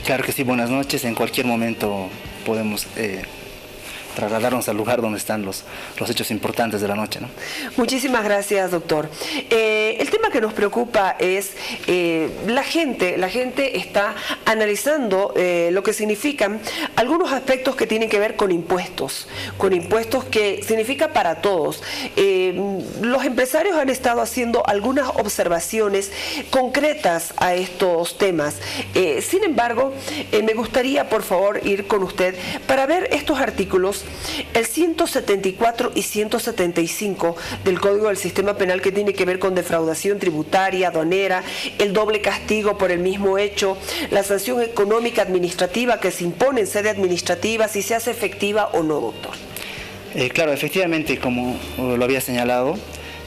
Claro que sí, buenas noches. En cualquier momento podemos trasladarnos al lugar donde están los hechos importantes de la noche, ¿no? Muchísimas gracias, doctor. El tema que nos preocupa es la gente está analizando lo que significan algunos aspectos que tienen que ver con impuestos que significa para todos. Los empresarios han estado haciendo algunas observaciones concretas a estos temas. Sin embargo, me gustaría, por favor, ir con usted para ver estos artículos, el 174 y 175 del Código del Sistema Penal, que tiene que ver con defraudación tributaria, aduanera, el doble castigo por el mismo hecho, la sanción económica administrativa que se impone en sede administrativa, si se hace efectiva o no, doctor. Claro, efectivamente, como lo había señalado,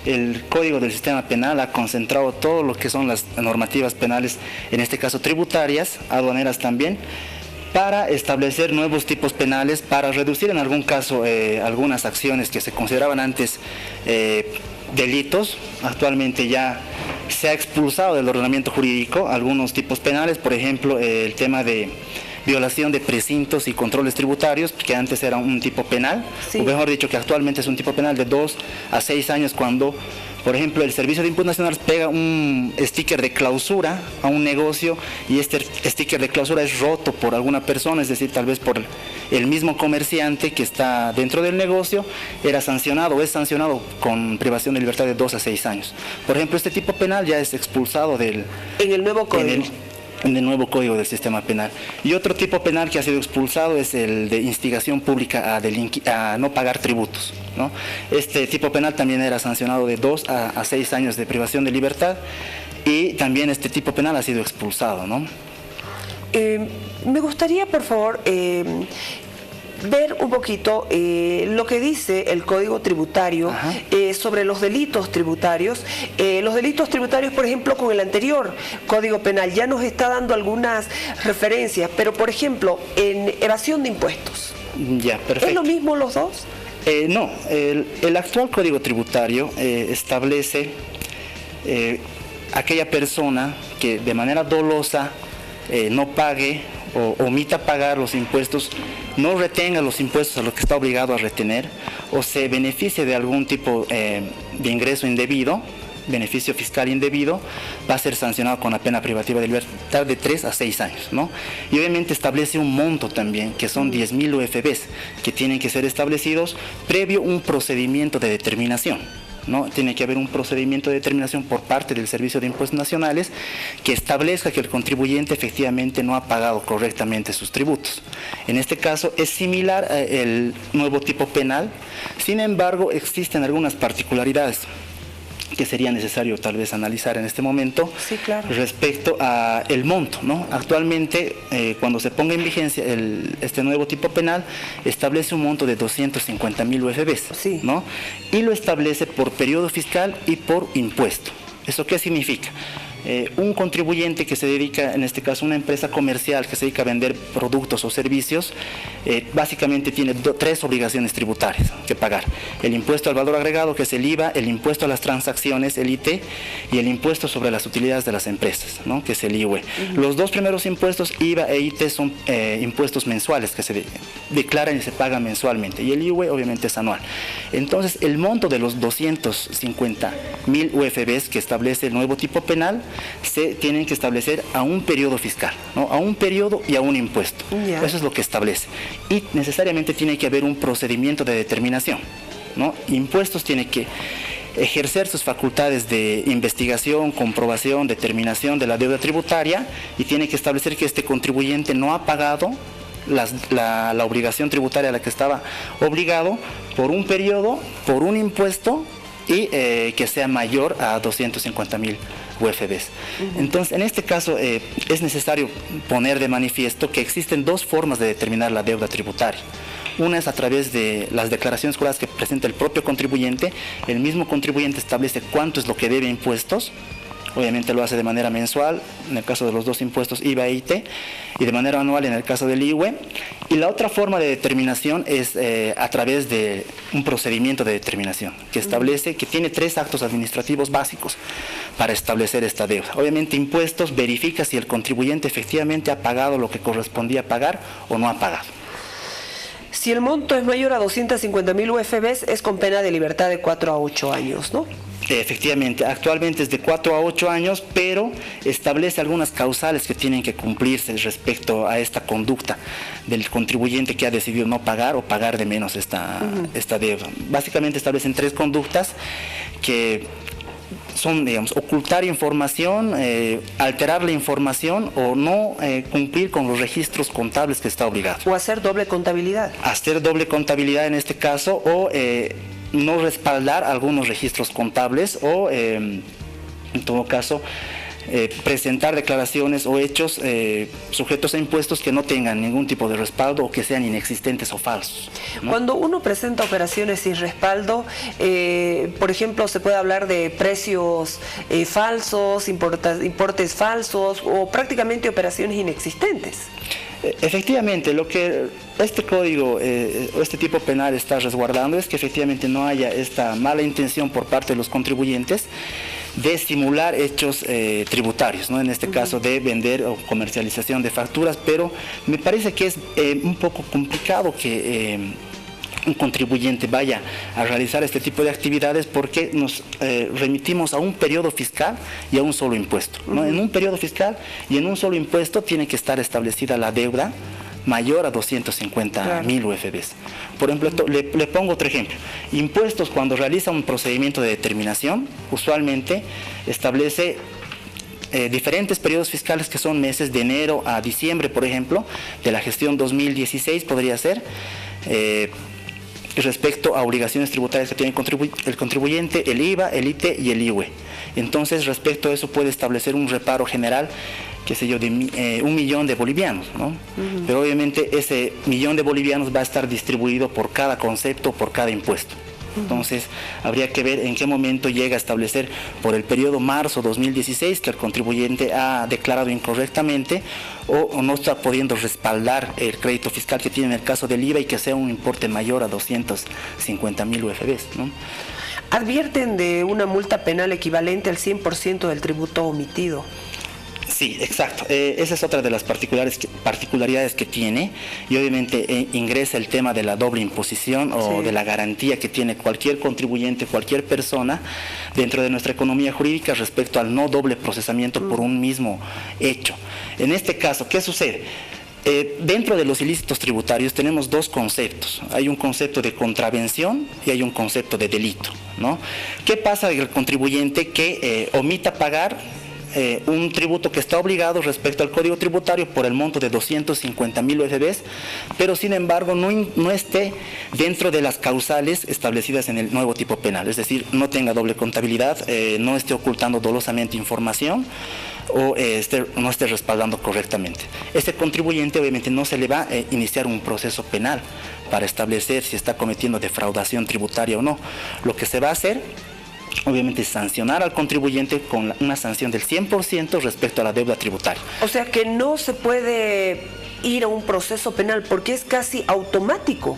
el Código del Sistema Penal ha concentrado todo lo que son las normativas penales, en este caso tributarias, aduaneras también, para establecer nuevos tipos penales, para reducir en algún caso algunas acciones que se consideraban antes delitos. Actualmente ya se ha expulsado del ordenamiento jurídico algunos tipos penales, por ejemplo, el tema de violación de precintos y controles tributarios, que antes era un tipo penal, sí, o mejor dicho, que actualmente es un tipo penal de 2 a 6 años cuando, por ejemplo, el Servicio de Impuestos Nacionales pega un sticker de clausura a un negocio y este sticker de clausura es roto por alguna persona, es decir, tal vez por el mismo comerciante que está dentro del negocio, era sancionado o es sancionado con privación de libertad de 2 a 6 años. Por ejemplo, este tipo penal ya es expulsado en el nuevo código. En el nuevo Código del Sistema Penal. Y otro tipo penal que ha sido expulsado es el de instigación pública a no pagar tributos, ¿no? Este tipo penal también era sancionado de 2 a 6 años de privación de libertad y también este tipo penal ha sido expulsado, ¿no? Me gustaría, por favor, ver un poquito lo que dice el Código Tributario sobre los delitos tributarios. Los delitos tributarios, por ejemplo, con el anterior Código Penal ya nos está dando algunas referencias, pero por ejemplo, en evasión de impuestos. Ya, perfecto. ¿Es lo mismo los dos? No, el actual Código Tributario establece aquella persona que de manera dolosa no pague o omita pagar los impuestos, no retenga los impuestos a los que está obligado a retener, o se beneficie de algún tipo de ingreso indebido, beneficio fiscal indebido, va a ser sancionado con la pena privativa de libertad de 3 a 6 años, ¿no? Y obviamente establece un monto también, que son 10.000 UFBs, que tienen que ser establecidos previo un procedimiento de determinación, ¿no? Tiene que haber un procedimiento de determinación por parte del Servicio de Impuestos Nacionales que establezca que el contribuyente efectivamente no ha pagado correctamente sus tributos. En este caso es similar al nuevo tipo penal, sin embargo existen algunas particularidades que sería necesario tal vez analizar en este momento. Sí, claro. Respecto a el monto, ¿no? Actualmente, cuando se ponga en vigencia este nuevo tipo penal, establece un monto de 250.000 UFBs, sí, ¿no? Y lo establece por periodo fiscal y por impuesto. ¿Eso qué significa? Un contribuyente que se dedica, en este caso una empresa comercial que se dedica a vender productos o servicios, básicamente tiene 3 obligaciones tributarias que pagar: el impuesto al valor agregado, que es el IVA, el impuesto a las transacciones, el IT, y el impuesto sobre las utilidades de las empresas, ¿no? Que es el IVE. Los 2 primeros impuestos, IVA e IT, son impuestos mensuales que se declaran y se pagan mensualmente, y el IVE obviamente es anual. Entonces el monto de los 250.000 UFBs que establece el nuevo tipo penal se tienen que establecer a un periodo fiscal, ¿no? A un periodo y a un impuesto. Yeah. Eso es lo que establece. Y necesariamente tiene que haber un procedimiento de determinación, ¿no? Impuestos tiene que ejercer sus facultades de investigación, comprobación, determinación de la deuda tributaria, y tiene que establecer que este contribuyente no ha pagado la obligación tributaria a la que estaba obligado por un periodo, por un impuesto, y que sea mayor a 250.000 UFBs. Entonces, en este caso es necesario poner de manifiesto que existen 2 formas de determinar la deuda tributaria. Una es a través de las declaraciones juradas que presenta el propio contribuyente. El mismo contribuyente establece cuánto es lo que debe impuestos, obviamente lo hace de manera mensual, en el caso de los dos impuestos IVA e IT, y de manera anual en el caso del IWE. Y la otra forma de determinación es a través de un procedimiento de determinación que establece, que tiene 3 actos administrativos básicos para establecer esta deuda. Obviamente impuestos verifica si el contribuyente efectivamente ha pagado lo que correspondía pagar o no ha pagado. Si el monto es mayor a 250.000 UFBs, es con pena de libertad de 4 a 8 años, ¿no? Efectivamente, actualmente es de 4 a 8 años, pero establece algunas causales que tienen que cumplirse respecto a esta conducta del contribuyente que ha decidido no pagar o pagar de menos esta deuda. Básicamente establecen 3 conductas que son, digamos, ocultar información, alterar la información o no cumplir con los registros contables que está obligado. O hacer doble contabilidad. Hacer doble contabilidad en este caso, o no respaldar algunos registros contables, o en todo caso presentar declaraciones o hechos sujetos a impuestos que no tengan ningún tipo de respaldo o que sean inexistentes o falsos, ¿no? Cuando uno presenta operaciones sin respaldo, por ejemplo, se puede hablar de precios falsos, importes falsos o prácticamente operaciones inexistentes. Efectivamente, lo que este código o este tipo penal está resguardando es que efectivamente no haya esta mala intención por parte de los contribuyentes de simular hechos tributarios, ¿no? En este caso de vender o comercialización de facturas, pero me parece que es un poco complicado que un contribuyente vaya a realizar este tipo de actividades porque nos remitimos a un periodo fiscal y a un solo impuesto, ¿no? En un periodo fiscal y en un solo impuesto tiene que estar establecida la deuda mayor a 250.000 UFBs. Por ejemplo, le pongo otro ejemplo. Impuestos, cuando realiza un procedimiento de determinación, usualmente establece diferentes periodos fiscales que son meses de enero a diciembre, por ejemplo, de la gestión 2016 podría ser, respecto a obligaciones tributarias que tiene el contribuyente, el IVA, el IT y el IWE. Entonces, respecto a eso puede establecer un reparo general, qué sé yo, de 1.000.000 de bolivianos, ¿no? Pero obviamente ese 1.000.000 de bolivianos va a estar distribuido por cada concepto, por cada impuesto. Entonces, habría que ver en qué momento llega a establecer por el periodo marzo 2016 que el contribuyente ha declarado incorrectamente o no está pudiendo respaldar el crédito fiscal que tiene en el caso del IVA y que sea un importe mayor a 250.000 UFBs, ¿no? Advierten de una multa penal equivalente al 100% del tributo omitido. Sí, exacto. Esa es otra de las particularidades que tiene, y obviamente ingresa el tema de la doble imposición o de la garantía que tiene cualquier contribuyente, cualquier persona dentro de nuestra economía jurídica respecto al no doble procesamiento por un mismo hecho. En este caso, ¿qué sucede? Dentro de los ilícitos tributarios tenemos 2 conceptos. Hay un concepto de contravención y hay un concepto de delito, ¿no? ¿Qué pasa del contribuyente que omita pagar un tributo que está obligado respecto al Código Tributario por el monto de 250.000 UFBs, pero sin embargo no esté dentro de las causales establecidas en el nuevo tipo penal? Es decir, no tenga doble contabilidad, no esté ocultando dolosamente información o no esté respaldando correctamente. Este contribuyente obviamente no se le va a iniciar un proceso penal para establecer si está cometiendo defraudación tributaria o no. Lo que se va a hacer, obviamente, sancionar al contribuyente con una sanción del 100% respecto a la deuda tributaria. O sea que no se puede ir a un proceso penal porque es casi automático.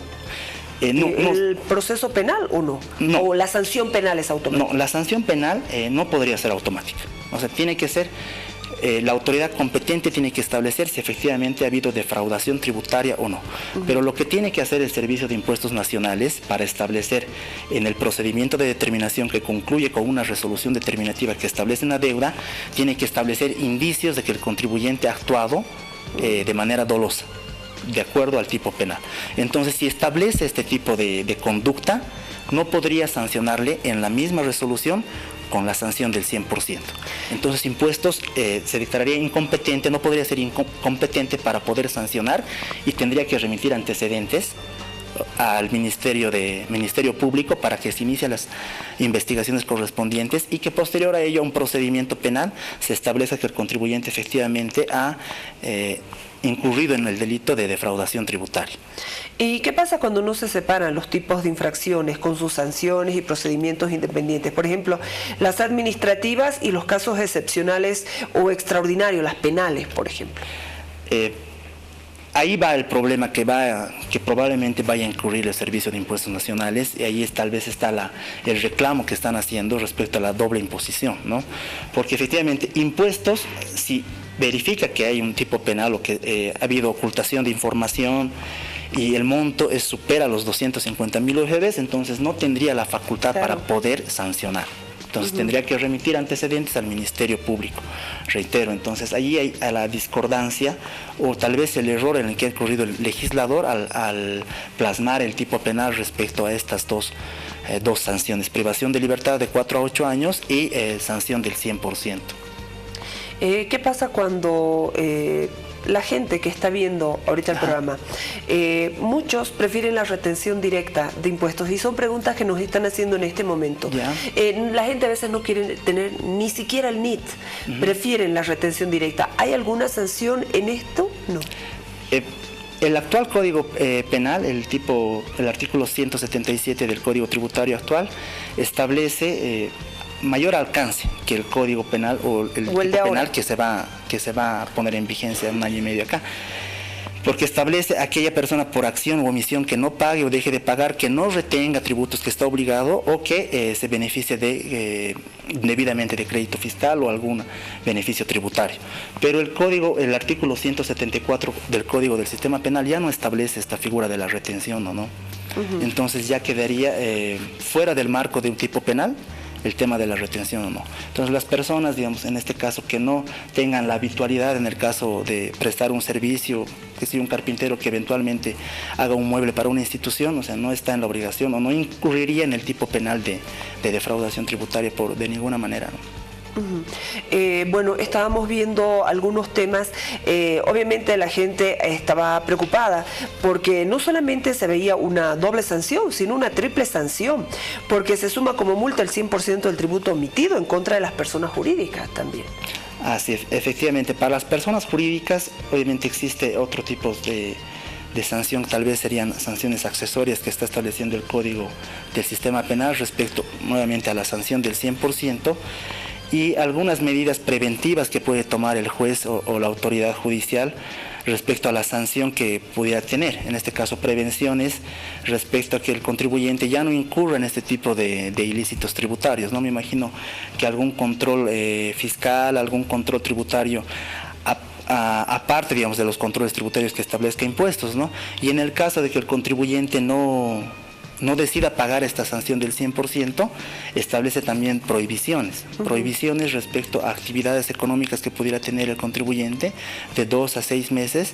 ¿El proceso penal o no? No. ¿O la sanción penal es automática? No, la sanción penal no podría ser automática. O sea, tiene que ser, la autoridad competente tiene que establecer si efectivamente ha habido defraudación tributaria o no. Pero lo que tiene que hacer el Servicio de Impuestos Nacionales para establecer en el procedimiento de determinación que concluye con una resolución determinativa que establece una deuda, tiene que establecer indicios de que el contribuyente ha actuado de manera dolosa, de acuerdo al tipo penal. Entonces, si establece este tipo de conducta, no podría sancionarle en la misma resolución con la sanción del 100%. Entonces, impuestos se declararía incompetente, no podría ser incompetente para poder sancionar y tendría que remitir antecedentes al Ministerio Público para que se inicien las investigaciones correspondientes y que posterior a ello a un procedimiento penal se establezca que el contribuyente efectivamente ha incurrido en el delito de defraudación tributaria. ¿Y qué pasa cuando no se separan los tipos de infracciones con sus sanciones y procedimientos independientes? Por ejemplo, las administrativas y los casos excepcionales o extraordinarios, las penales, por ejemplo. Ahí va el problema que probablemente vaya a incurrir el Servicio de Impuestos Nacionales, y ahí tal vez está el reclamo que están haciendo respecto a la doble imposición, ¿no? Porque efectivamente impuestos, si verifica que hay un tipo penal o que ha habido ocultación de información y el monto supera los 250.000 UFBs, entonces no tendría la facultad para poder sancionar. Entonces tendría que remitir antecedentes al Ministerio Público, reitero. Entonces allí hay a la discordancia o tal vez el error en el que ha incurrido el legislador al plasmar el tipo penal respecto a estas dos sanciones: privación de libertad de 4 a 8 años y sanción del 100%. ¿Qué pasa cuando la gente que está viendo ahorita el programa, muchos prefieren la retención directa de impuestos, y son preguntas que nos están haciendo en este momento? La gente a veces no quiere tener ni siquiera el NIT, prefieren la retención directa. ¿Hay alguna sanción en esto? No. El actual Código Penal, el artículo 177 del Código Tributario actual, establece mayor alcance que el Código Penal o el tipo penal que se va a poner en vigencia en 1 año y medio acá, porque establece aquella persona por acción o omisión que no pague o deje de pagar, que no retenga tributos que está obligado o que se beneficie debidamente de crédito fiscal o algún beneficio tributario. Pero el artículo 174 del Código del Sistema Penal ya no establece esta figura de la retención, ¿no? Entonces ya quedaría fuera del marco de un tipo penal el tema de la retención o no. Entonces las personas, digamos, en este caso, que no tengan la habitualidad en el caso de prestar un servicio, que sea un carpintero que eventualmente haga un mueble para una institución, o sea, no está en la obligación o no incurriría en el tipo penal de defraudación tributaria de ninguna manera, ¿no? Bueno, estábamos viendo algunos temas. Obviamente la gente estaba preocupada porque no solamente se veía una doble sanción, sino una triple sanción, porque se suma como multa el 100% del tributo omitido en contra de las personas jurídicas también. Así es, efectivamente, para las personas jurídicas obviamente existe otro tipo de sanción, tal vez serían sanciones accesorias que está estableciendo el Código del Sistema Penal respecto nuevamente a la sanción del 100%, y algunas medidas preventivas que puede tomar el juez o la autoridad judicial respecto a la sanción que pudiera tener, en este caso prevenciones respecto a que el contribuyente ya no incurra en este tipo de ilícitos tributarios, ¿no? Me imagino que algún control fiscal, algún control tributario aparte, digamos, de los controles tributarios que establezca impuestos, ¿no? Y en el caso de que el contribuyente no decida pagar esta sanción del 100%, establece también prohibiciones respecto a actividades económicas que pudiera tener el contribuyente de 2 a 6 meses,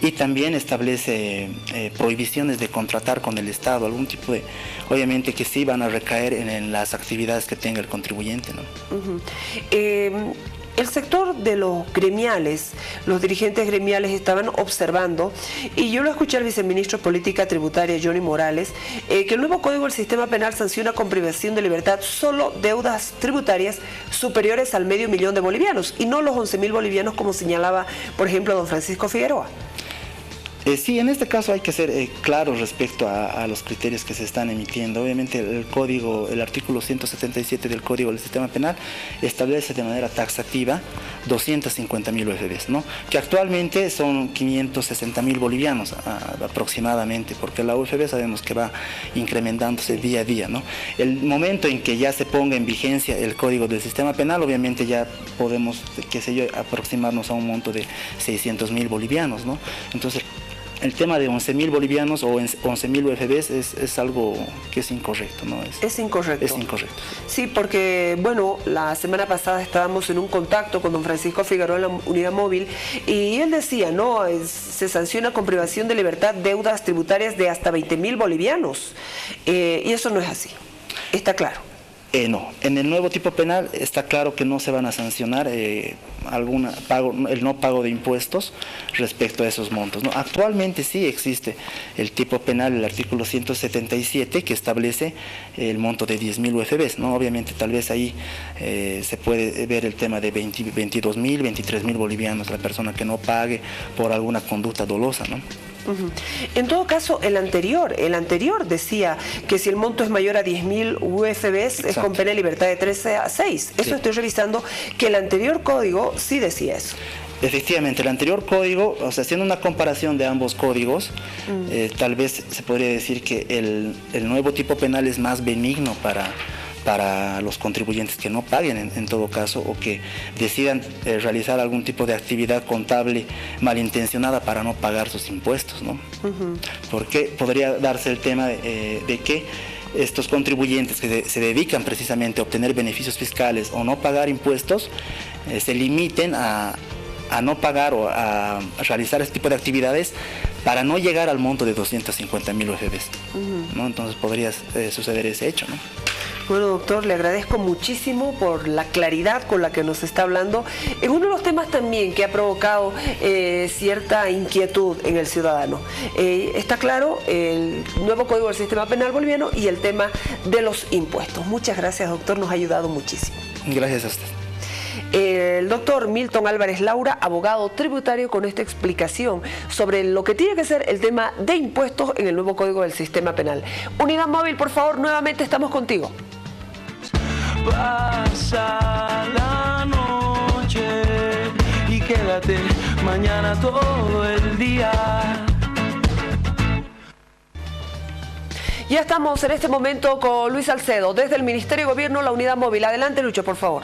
y también establece prohibiciones de contratar con el Estado, algún tipo de, obviamente que sí van a recaer en las actividades que tenga el contribuyente, ¿no? El sector de los gremiales, los dirigentes gremiales estaban observando, y yo lo escuché al viceministro de Política Tributaria, Johnny Morales, que el nuevo Código del Sistema Penal sanciona con privación de libertad solo deudas tributarias superiores al $500,000 de bolivianos, y no los 11.000 bolivianos como señalaba, por ejemplo, don Francisco Figueroa. Sí, en este caso hay que ser claros respecto a los criterios que se están emitiendo. Obviamente el artículo 177 del Código del Sistema Penal establece de manera taxativa 250.000 UFBs, ¿no? Que actualmente son 560.000 bolivianos aproximadamente, porque la UFB sabemos que va incrementándose día a día, ¿no? El momento en que ya se ponga en vigencia el Código del Sistema Penal, obviamente ya podemos, qué sé yo, aproximarnos a un monto de 600.000 bolivianos, ¿no? Entonces, el tema de 11.000 bolivianos o 11.000 UFBs es algo que es incorrecto, ¿no? Es incorrecto. Es incorrecto. Sí, porque, bueno, la semana pasada estábamos en un contacto con don Francisco Figueroa en la unidad móvil, y él decía, no, se sanciona con privación de libertad deudas tributarias de hasta 20.000 bolivianos. Y eso no es así, está claro. No, en el nuevo tipo penal está claro que no se van a sancionar el no pago de impuestos respecto a esos montos, ¿no? Actualmente sí existe el tipo penal, el artículo 177, que establece el monto de 10.000 UFBs, ¿no? Obviamente tal vez ahí se puede ver el tema de 22.000, 23.000 bolivianos la persona que no pague por alguna conducta dolosa, ¿no? En todo caso, el anterior decía que si el monto es mayor a 10.000 UFBs es con pena de libertad de 13 a 6. Eso estoy revisando, que el anterior código sí decía eso. Efectivamente, el anterior código, o sea, haciendo una comparación de ambos códigos, tal vez se podría decir que el nuevo tipo penal es más benigno para los contribuyentes que no paguen en todo caso, o que decidan realizar algún tipo de actividad contable malintencionada para no pagar sus impuestos, ¿no? Porque podría darse el tema de que estos contribuyentes que se dedican precisamente a obtener beneficios fiscales o no pagar impuestos se limiten a no pagar o a realizar este tipo de actividades para no llegar al monto de 250.000 UFBs, ¿no? Entonces podría suceder ese hecho, ¿no? Bueno, doctor, le agradezco muchísimo por la claridad con la que nos está hablando en uno de los temas también que ha provocado cierta inquietud en el ciudadano. Está claro el nuevo Código del Sistema Penal Boliviano y el tema de los impuestos. Muchas gracias, doctor, nos ha ayudado muchísimo. Gracias a usted. El doctor Milton Álvarez Laura, abogado tributario, con esta explicación sobre lo que tiene que ser el tema de impuestos en el nuevo Código del Sistema Penal. Unidad Móvil, por favor, nuevamente estamos contigo. Pasa la noche y quédate mañana todo el día. Ya estamos en este momento con Luis Salcedo, desde el Ministerio de Gobierno, la Unidad Móvil. Adelante, Lucho, por favor.